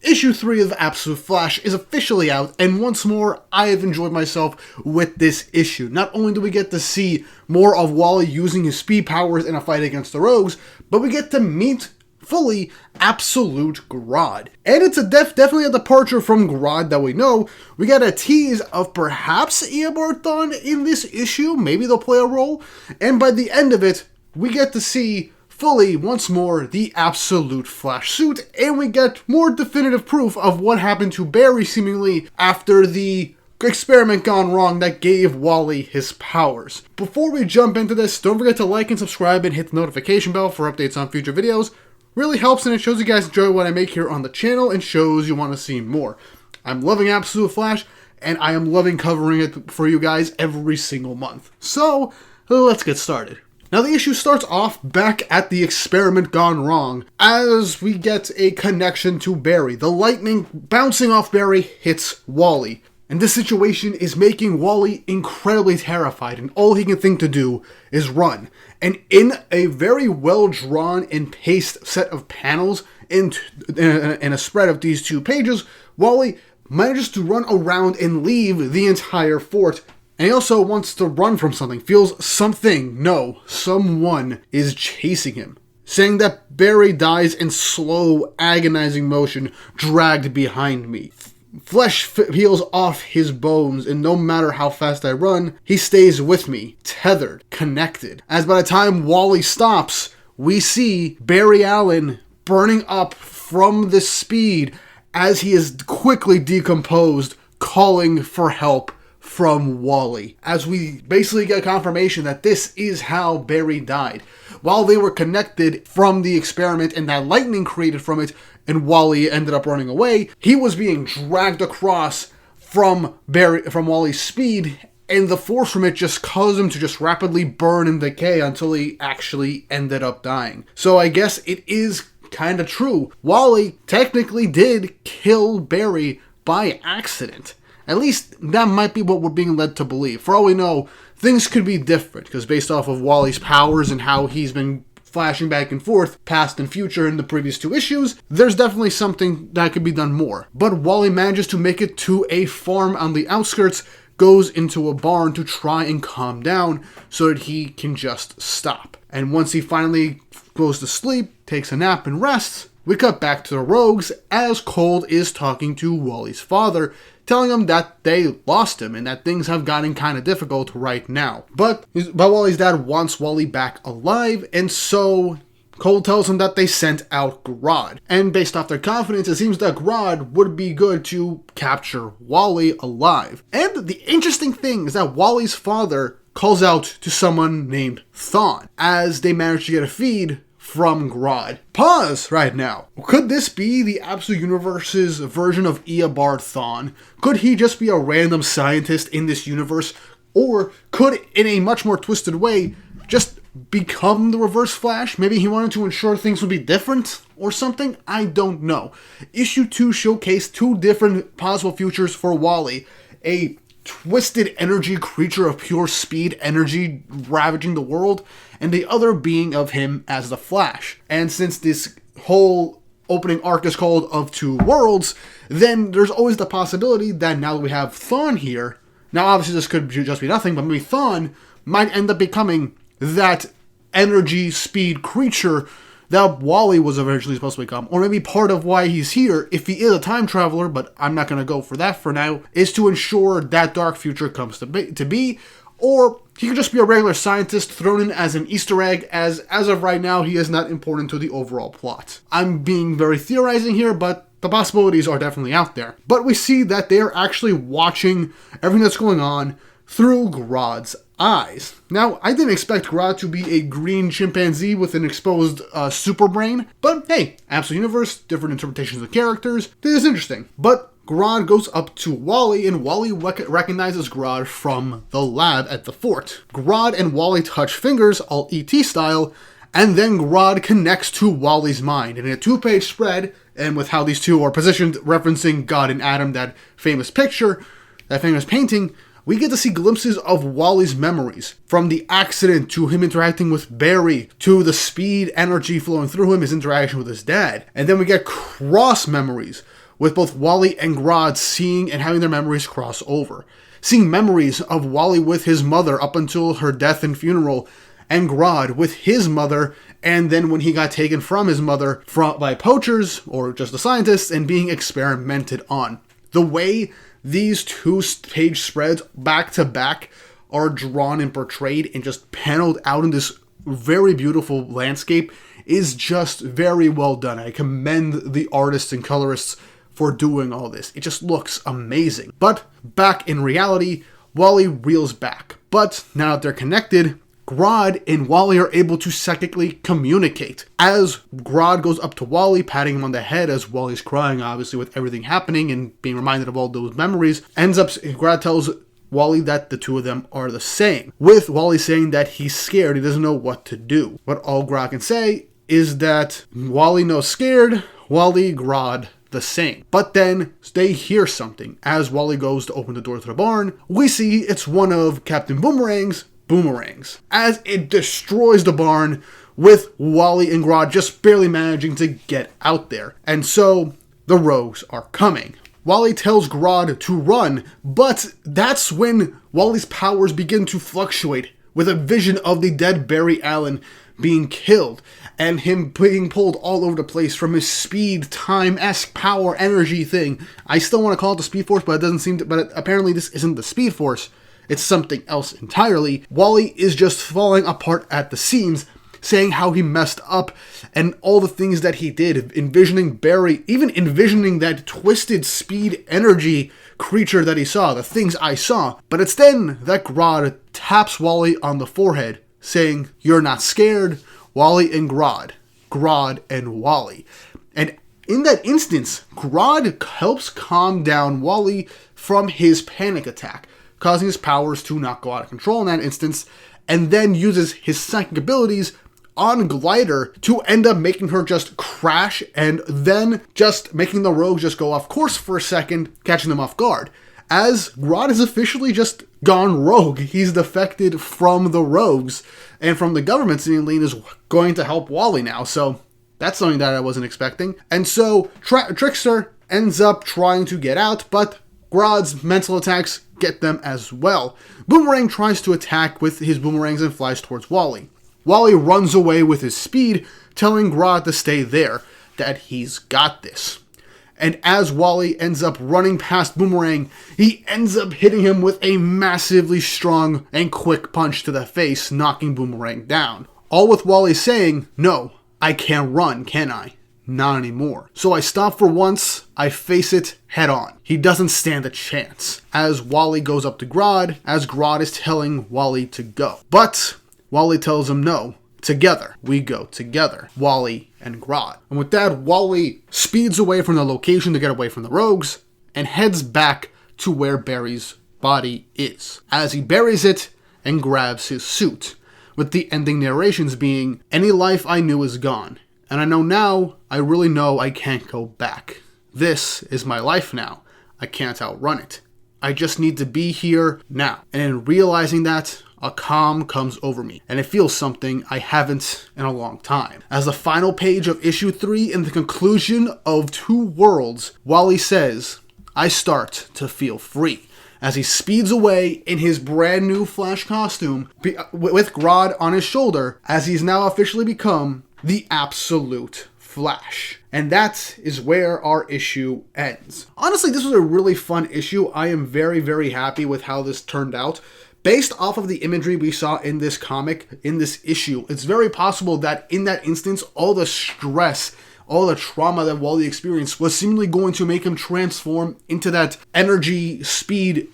Issue 3 of Absolute Flash is officially out, and once more, I have enjoyed myself with this issue. Not only do we get to see more of Wally using his speed powers in a fight against the Rogues, but we get to meet fully Absolute Grodd. And it's definitely a departure from Grodd that we know. We got a tease of perhaps Eobard Thawn in this issue, maybe they'll play a role, and by the end of it, we get to see fully, once more, the Absolute Flash suit, and we get more definitive proof of what happened to Barry, seemingly, after the experiment gone wrong that gave Wally his powers. Before we jump into this, don't forget to like and subscribe and hit the notification bell for updates on future videos. Really helps, and it shows you guys enjoy what I make here on the channel and shows you want to see more. I'm loving Absolute Flash, and I am loving covering it for you guys every single month. So, let's get started. Now the issue starts off back at the experiment gone wrong, as we get a connection to Barry. The lightning bouncing off Barry hits Wally, and this situation is making Wally incredibly terrified, and all he can think to do is run. And in a very well drawn and paced set of panels, in a spread of these 2 pages, Wally manages to run around and leave the entire fort. And he also wants to run from something, feels someone is chasing him. Saying that Barry dies in slow, agonizing motion, dragged behind me. Flesh peels off his bones, and no matter how fast I run, he stays with me, tethered, connected. As by the time Wally stops, we see Barry Allen burning up from the speed as he is quickly decomposed, calling for help from Wally, as we basically get confirmation that this is how Barry died. While they were connected from the experiment and that lightning created from it, and Wally ended up running away, he was being dragged across from Wally's speed, and the force from it just caused him to just rapidly burn and decay until he actually ended up dying. So I guess it is kind of true. Wally technically did kill Barry by accident. At least, that might be what we're being led to believe. For all we know, things could be different, because based off of Wally's powers and how he's been flashing back and forth, past and future in the previous 2 issues, there's definitely something that could be done more. But Wally manages to make it to a farm on the outskirts, goes into a barn to try and calm down so that he can just stop. And once he finally goes to sleep, takes a nap and rests, we cut back to the Rogues as Cold is talking to Wally's father, telling him that they lost him and that things have gotten kind of difficult right now. But Wally's dad wants Wally back alive, and so Cold tells him that they sent out Grodd. And based off their confidence, it seems that Grodd would be good to capture Wally alive. And the interesting thing is that Wally's father calls out to someone named Thawn, as they manage to get a feed from Grodd. Pause right now. Could this be the Absolute Universe's version of Eobard Thawn? Could he just be a random scientist in this universe? Or could, in a much more twisted way, just become the Reverse Flash? Maybe he wanted to ensure things would be different or something? I don't know. Issue 2 showcased 2 different possible futures for Wally. A twisted energy creature of pure speed energy ravaging the world, and the other being of him as the Flash. And since this whole opening arc is called Of Two Worlds, then there's always the possibility that now that we have Thawn here, now obviously this could just be nothing, but maybe Thawn might end up becoming that energy speed creature that Wally was eventually supposed to become. Or maybe part of why he's here, if he is a time traveler, but I'm not going to go for that for now, is to ensure that dark future comes to be. Or he could just be a regular scientist thrown in as an Easter egg, as of right now, he is not important to the overall plot. I'm being very theorizing here, but the possibilities are definitely out there. But we see that they're actually watching everything that's going on through Grodd's eyes. Now, I didn't expect Grodd to be a green chimpanzee with an exposed super brain, but hey, Absolute Universe, different interpretations of characters, this is interesting. But Grodd goes up to Wally, and Wally recognizes Grodd from the lab at the fort. Grodd and Wally touch fingers, all E.T. style, and then Grodd connects to Wally's mind. And in a 2-page spread, and with how these two are positioned, referencing God and Adam, that famous picture, that famous painting, we get to see glimpses of Wally's memories. From the accident, to him interacting with Barry, to the speed energy flowing through him, his interaction with his dad. And then we get cross memories, with both Wally and Grodd seeing and having their memories cross over. Seeing memories of Wally with his mother up until her death and funeral, and Grodd with his mother, and then when he got taken from his mother by poachers, or just the scientists, and being experimented on. The way these 2-page spreads back to back are drawn and portrayed and just paneled out in this very beautiful landscape is just very well done. I commend the artists and colorists for doing all this. It just looks amazing. But back in reality, Wally reels back. But now that they're connected, Grodd and Wally are able to psychically communicate. As Grodd goes up to Wally, patting him on the head as Wally's crying, obviously, with everything happening and being reminded of all those memories, Grodd tells Wally that the two of them are the same, with Wally saying that he's scared, he doesn't know what to do. But all Grodd can say is that Wally knows scared, Wally, Grodd, the same. But then they hear something. As Wally goes to open the door to the barn, we see it's one of Captain Boomerang's boomerangs, as it destroys the barn, with Wally and Grodd just barely managing to get out there. And so the rogues are coming. Wally tells Grodd to run, but that's when Wally's powers begin to fluctuate, with a vision of the dead Barry Allen being killed, and him being pulled all over the place from his speed, time-esque power, energy thing. I still want to call it the Speed Force, but it doesn't seem to, but apparently this isn't the Speed Force. It's something else entirely. Wally is just falling apart at the seams, saying how he messed up and all the things that he did, envisioning Barry, even envisioning that twisted speed energy creature that he saw, the things I saw. But it's then that Grodd taps Wally on the forehead, saying, "You're not scared, Wally and Grodd. Grodd and Wally." And in that instance, Grodd helps calm down Wally from his panic attack, causing his powers to not go out of control in that instance, and then uses his psychic abilities on Glider to end up making her just crash, and then just making the rogues just go off course for a second, catching them off guard. As Grodd is officially just gone rogue. He's defected from the rogues and from the government, seemingly, and is going to help Wally now. So that's something that I wasn't expecting. And so Trickster ends up trying to get out, but Grodd's mental attacks get them as well. Boomerang tries to attack with his boomerangs and flies towards Wally. Wally runs away with his speed, telling Grodd to stay there, that he's got this. And as Wally ends up running past Boomerang, he ends up hitting him with a massively strong and quick punch to the face, knocking Boomerang down. All with Wally saying, "No, I can't run, can I? Not anymore. So I stop for once, I face it head on." He doesn't stand a chance. As Wally goes up to Grodd, as Grodd is telling Wally to go. But Wally tells him no. Together. We go together. Wally and Grodd. And with that, Wally speeds away from the location to get away from the rogues and heads back to where Barry's body is, as he buries it and grabs his suit, with the ending narrations being, "Any life I knew is gone, and I know now, I really know I can't go back. This is my life now. I can't outrun it. I just need to be here now." And in realizing that, a calm comes over me, and it feels something I haven't in a long time. As the final page of issue 3 in the conclusion of Two Worlds, Wally says, "I start to feel free," as he speeds away in his brand new Flash costume with Grodd on his shoulder, as he's now officially become the absolute Flash. And that is where our issue ends. Honestly, this was a really fun issue. I am very, very happy with how this turned out. Based off of the imagery we saw in this comic, in this issue, it's very possible that in that instance, all the stress, all the trauma that Wally experienced was seemingly going to make him transform into that energy, speed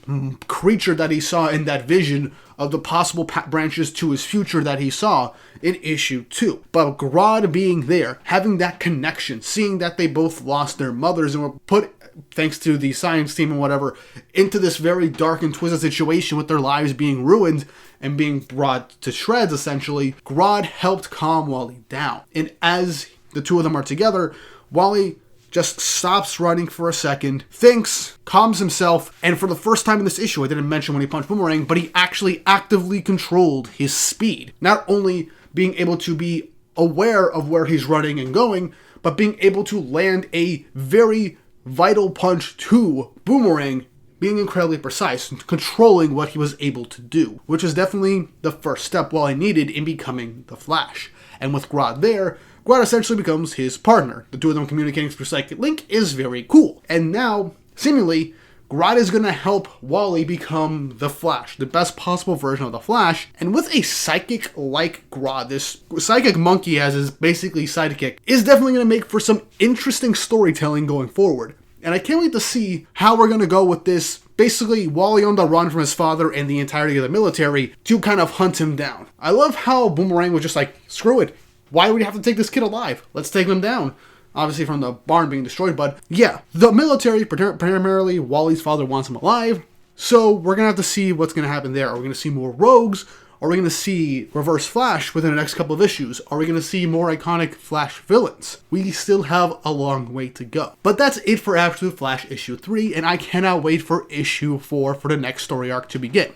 creature that he saw in that vision of the possible branches to his future that he saw in issue 2. But Grodd being there, having that connection, seeing that they both lost their mothers and were put, thanks to the science team and whatever, into this very dark and twisted situation with their lives being ruined and being brought to shreds, essentially, Grodd helped calm Wally down. And as the two of them are together, Wally just stops running for a second, thinks, calms himself, and for the first time in this issue, I didn't mention when he punched Boomerang, but he actually actively controlled his speed. Not only being able to be aware of where he's running and going, but being able to land a very vital punch to Boomerang being incredibly precise and controlling what he was able to do, which is definitely the first step Wally needed in becoming the Flash. And with Grodd there, Grodd essentially becomes his partner. The two of them communicating through Psychic Link is very cool. And now, seemingly, Grodd is going to help Wally become the Flash, the best possible version of the Flash. And with a psychic like Grodd, this psychic monkey as his basically sidekick, is definitely going to make for some interesting storytelling going forward. And I can't wait to see how we're going to go with this. Basically, Wally on the run from his father and the entirety of the military to kind of hunt him down. I love how Boomerang was just like, screw it. Why would we have to take this kid alive? Let's take him down. Obviously from the barn being destroyed, but yeah. The military, primarily Wally's father wants him alive. So we're going to have to see what's going to happen there. Are we going to see more rogues? Are we going to see Reverse Flash within the next couple of issues? Are we going to see more iconic Flash villains? We still have a long way to go. But that's it for Absolute Flash issue 3, and I cannot wait for issue 4 for the next story arc to begin.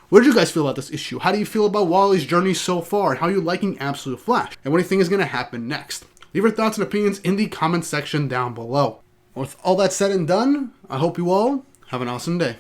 What did you guys feel about this issue? How do you feel about Wally's journey so far? And how are you liking Absolute Flash? And what do you think is going to happen next? Leave your thoughts and opinions in the comment section down below. With all that said and done, I hope you all have an awesome day.